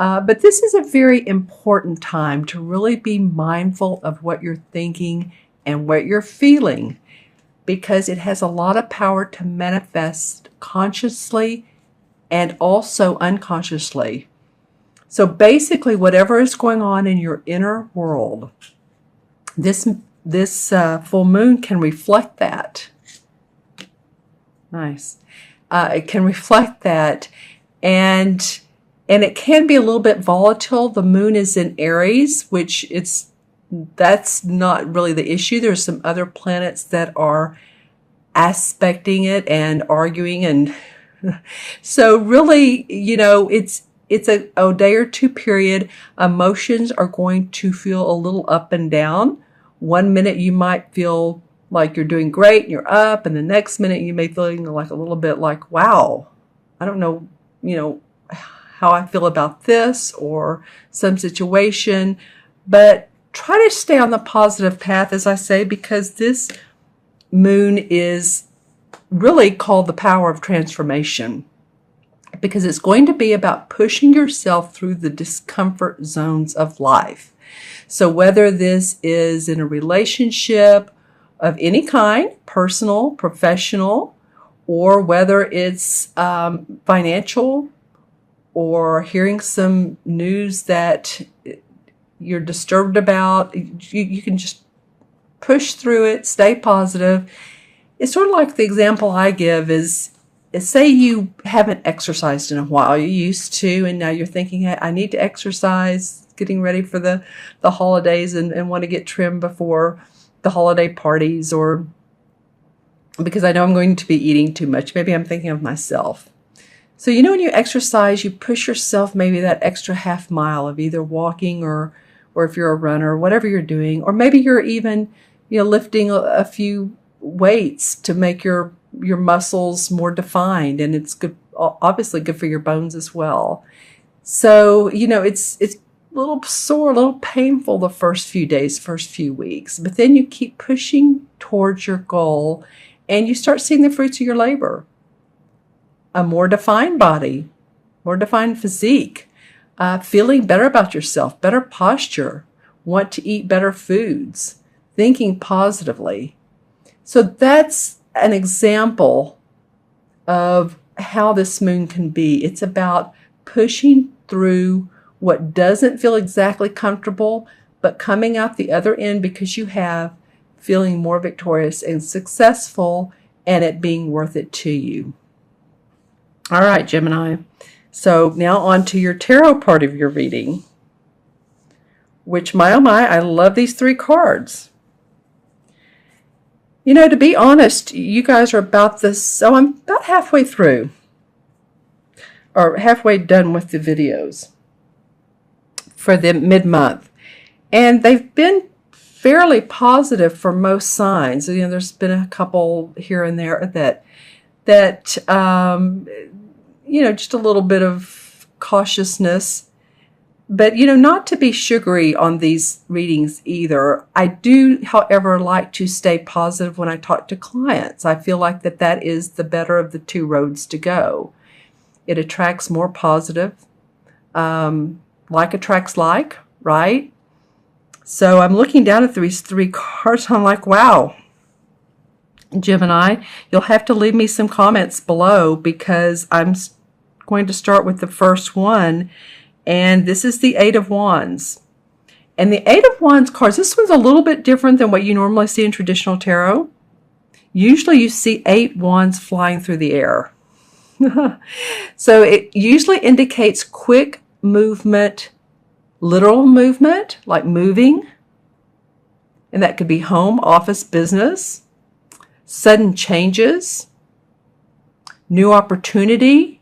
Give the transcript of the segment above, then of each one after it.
But this is a very important time to really be mindful of what you're thinking and what you're feeling, because it has a lot of power to manifest consciously and also unconsciously. So basically, whatever is going on in your inner world, this full moon can reflect that. Nice. It can reflect that, and it can be a little bit volatile. The moon is in Aries, which that's not really the issue. There's some other planets that are aspecting it and arguing, and so really, it's a day or two period. Emotions are going to feel a little up and down. One minute you might feel like you're doing great and you're up, and the next minute you may feel like a little bit like, wow, I don't know, how I feel about this or some situation. But try to stay on the positive path, as I say, because this moon is really called the power of transformation, because it's going to be about pushing yourself through the discomfort zones of life. So whether this is in a relationship of any kind, personal, professional, or whether it's financial, or hearing some news that you're disturbed about, you can just push through it, stay positive. It's sort of like the example I give is say you haven't exercised in a while. You used to, and now you're thinking, hey, I need to exercise, getting ready for the holidays and want to get trimmed before the holiday parties, or because I know I'm going to be eating too much. Maybe I'm thinking of myself. So, when you exercise, you push yourself maybe that extra half mile of either walking or if you're a runner, whatever you're doing, or maybe you're even, lifting a few weights to make your muscles more defined, and it's good, obviously good for your bones as well. So, it's a little sore, a little painful the first few days, first few weeks, but then you keep pushing towards your goal and you start seeing the fruits of your labor. A more defined body, more defined physique, feeling better about yourself, better posture, want to eat better foods, thinking positively. So that's an example of how this moon can be. It's about pushing through what doesn't feel exactly comfortable, but coming out the other end because you have feeling more victorious and successful, and it being worth it to you. All right, Gemini. So now on to your tarot part of your reading, which, my oh my, I love these 3 cards. To be honest, you guys are about this, so I'm about halfway through, or halfway done with the videos for the mid-month. And they've been fairly positive for most signs. There's been a couple here and there that just a little bit of cautiousness. But, not to be sugary on these readings either. I do, however, like to stay positive when I talk to clients. I feel like that is the better of the 2 roads to go. It attracts more positive. Like attracts like, right? So I'm looking down at these 3 cards. I'm like, wow. Gemini, you'll have to leave me some comments below, because I'm going to start with the first one. And this is the 8 of Wands. And the 8 of Wands cards, this one's a little bit different than what you normally see in traditional tarot. Usually you see 8 wands flying through the air. So it usually indicates quick movement, literal movement, like moving. And that could be home, office, business, sudden changes, new opportunity.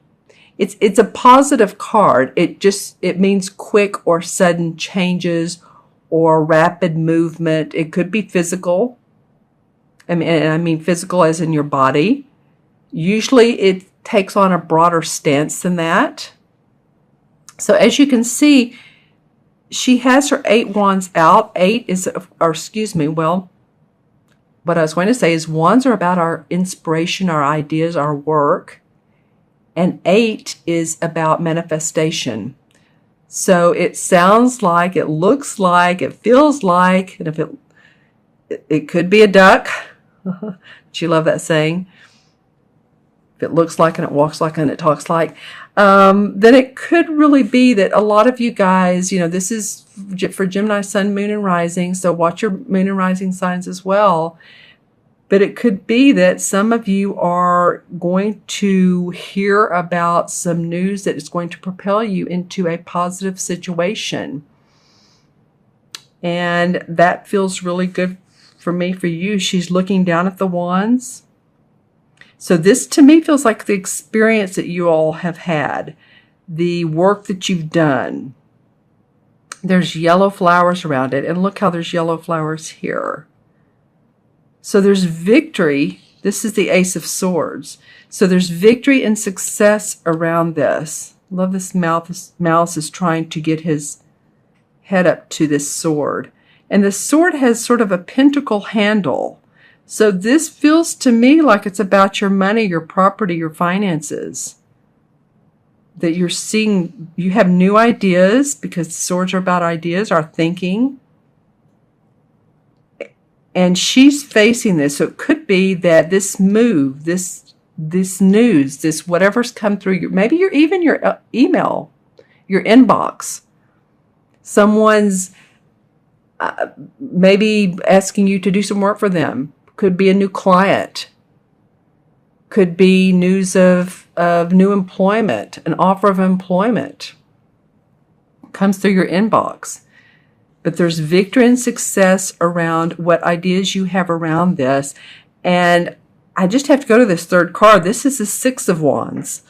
It's a positive card. It means quick or sudden changes or rapid movement. It could be physical. I mean physical as in your body. Usually it takes on a broader stance than that. So as you can see, she has her 8 wands out. 8 is, what I was going to say is wands are about our inspiration, our ideas, our work. And 8 is about manifestation. So it sounds like, it looks like, it feels like, and if it could be a duck. Do you love that saying? If it looks like and it walks like and it talks like, then it could really be that a lot of you guys, this is for Gemini, Sun, Moon, and Rising, so watch your Moon and Rising signs as well. But it could be that some of you are going to hear about some news that is going to propel you into a positive situation. And that feels really good for me, for you. She's looking down at the wands. So this to me feels like the experience that you all have had, the work that you've done. There's yellow flowers around it. And look how there's yellow flowers here. So there's victory. This is the Ace of Swords. So there's victory and success around this. Love this mouth. This mouse is trying to get his head up to this sword. And the sword has sort of a pentacle handle. So this feels to me like it's about your money, your property, your finances. That you're seeing, you have new ideas, because swords are about ideas, our thinking. And she's facing this. So it could be that this move, this news, this whatever's come through, maybe even your email, your inbox. Someone's maybe asking you to do some work for them. Could be a new client. Could be news of new employment, an offer of employment. Comes through your inbox. But there's victory and success around what ideas you have around this. And I just have to go to this third card. This is the Six of Wands.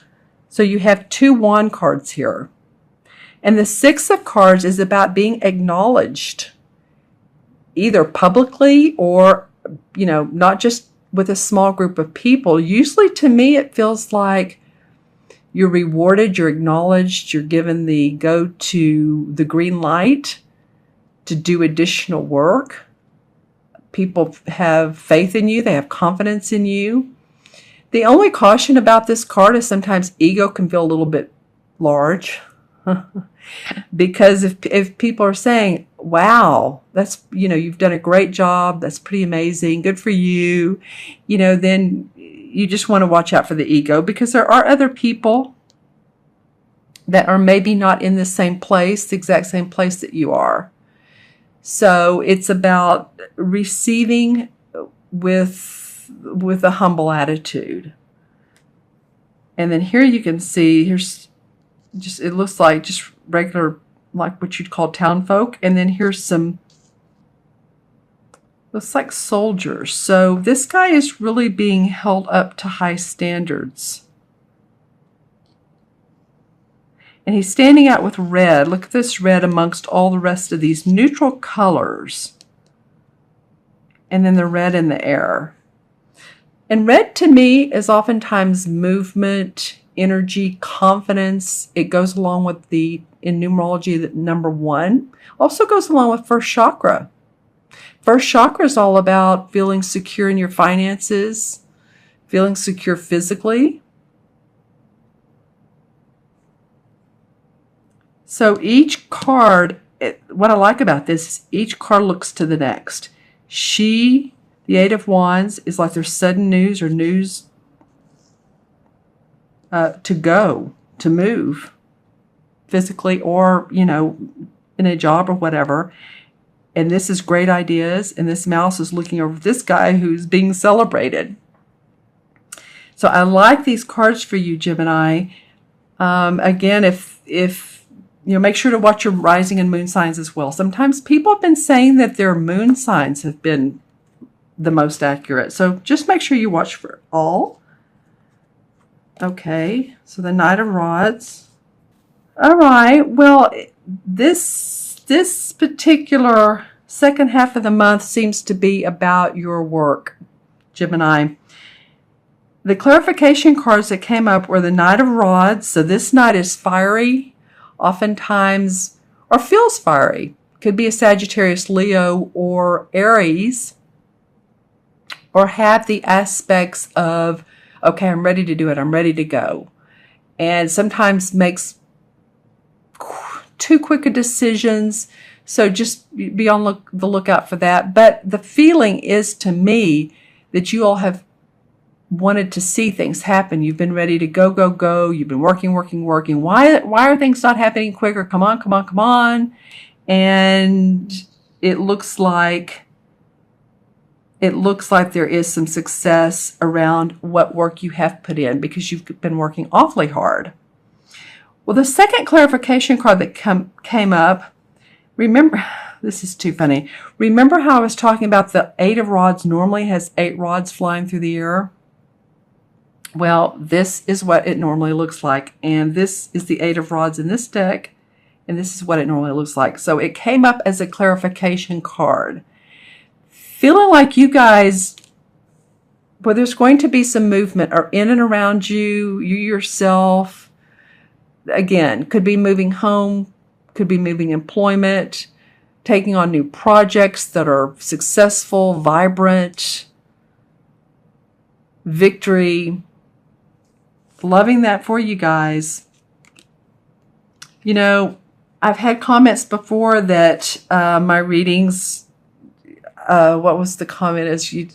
So you have 2 wand cards here. And the Six of Cards is about being acknowledged, either publicly or, not just with a small group of people. Usually to me, it feels like you're rewarded, you're acknowledged, you're given the the green light to do additional work. People have faith in you. They have confidence in you. The only caution about this card is sometimes ego can feel a little bit large. Because if people are saying, wow, that's, you've done a great job, that's pretty amazing, good for you, then you just want to watch out for the ego, because there are other people that are maybe not in the same place, the exact same place that you are. So it's about receiving with a humble attitude. And then here you can see, it looks like just regular, like what you'd call town folk. And then here's looks like soldiers. So this guy is really being held up to high standards. And he's standing out with red. Look at this red amongst all the rest of these neutral colors. And then the red in the air. And red to me is oftentimes movement, energy, confidence. It goes along with in numerology, the number 1. Also goes along with first chakra. First chakra is all about feeling secure in your finances, feeling secure physically. So each card, what I like about this is each card looks to the next. The 8 of Wands, is like there's sudden news or news to move physically or, in a job or whatever. And this is great ideas. And this mouse is looking over this guy who's being celebrated. So I like these cards for you, Gemini. Again, if make sure to watch your rising and moon signs as well. Sometimes people have been saying that their moon signs have been the most accurate. So just make sure you watch for all. Okay, so the Knight of Rods. All right, well, this particular second half of the month seems to be about your work, Gemini. The clarification cards that came up were the Knight of Rods. So this knight is fiery, oftentimes, or feels fiery. Could be a Sagittarius, Leo, or Aries, or have the aspects of, okay, I'm ready to do it, I'm ready to go. And sometimes makes too quick of decisions. So just be on the lookout for that. But the feeling is to me that you all have wanted to see things happen. You've been ready to go, go, go. You've been working, working, working. Why are things not happening quicker? Come on, come on, come on. And it looks like there is some success around what work you have put in because you've been working awfully hard. Well, the second clarification card that came up, remember, this is too funny. Remember how I was talking about the 8 of rods normally has 8 rods flying through the air? Well, this is what it normally looks like. And this is the 8 of rods in this deck. And this is what it normally looks like. So it came up as a clarification card. Feeling like you guys, well, there's going to be some movement or in and around you, you yourself. Again, could be moving home, could be moving employment, taking on new projects that are successful, vibrant, victory. Loving that for you guys. You know, I've had comments before that my readings, what was the comment? Is you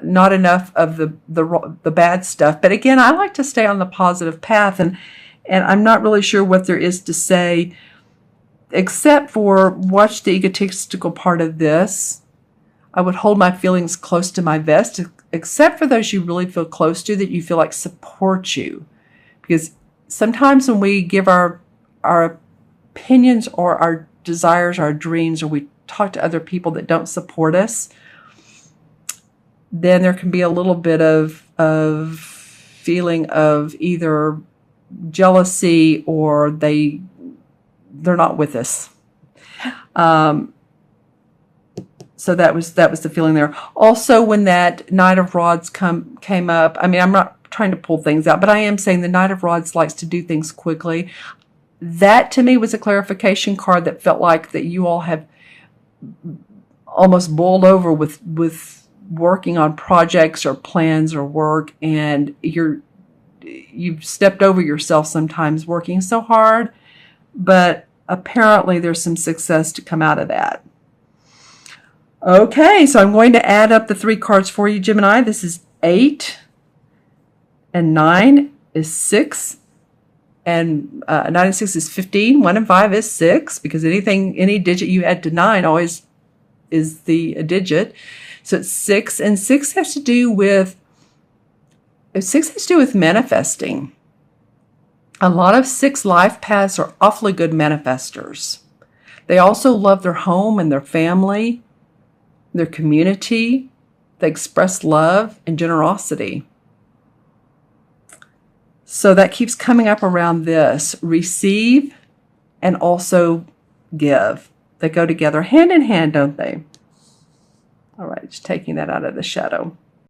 not enough of the bad stuff. But again, I like to stay on the positive path, and I'm not really sure what there is to say, except for watch the egotistical part of this. I would hold my feelings close to my vest, except for those you really feel close to, that you feel like support you. Because sometimes when we give our opinions or our desires, our dreams, or we talk to other people that don't support us, then there can be a little bit of feeling of either jealousy or they're not with us. So that was the feeling there. Also, when that Knight of Rods came up, I mean, I'm not trying to pull things out, but I am saying the Knight of Rods likes to do things quickly. That to me was a clarification card that felt like that you all have almost boiled over with working on projects or plans or work, and you've stepped over yourself sometimes working so hard, but apparently there's some success to come out of that. Okay, so I'm going to add up the 3 cards for you, Gemini. This is 8, and 9 is 6, and 9 and 6 is 15. 1 and 5 is 6, because any digit you add to 9 always is the digit. So it's 6, and 6 has to do with manifesting. A lot of 6 life paths are awfully good manifestors. They also love their home and their family, their community. They express love and generosity. So that keeps coming up around this. Receive and also give. They go together hand in hand, don't they? All right, just taking that out of the shadow.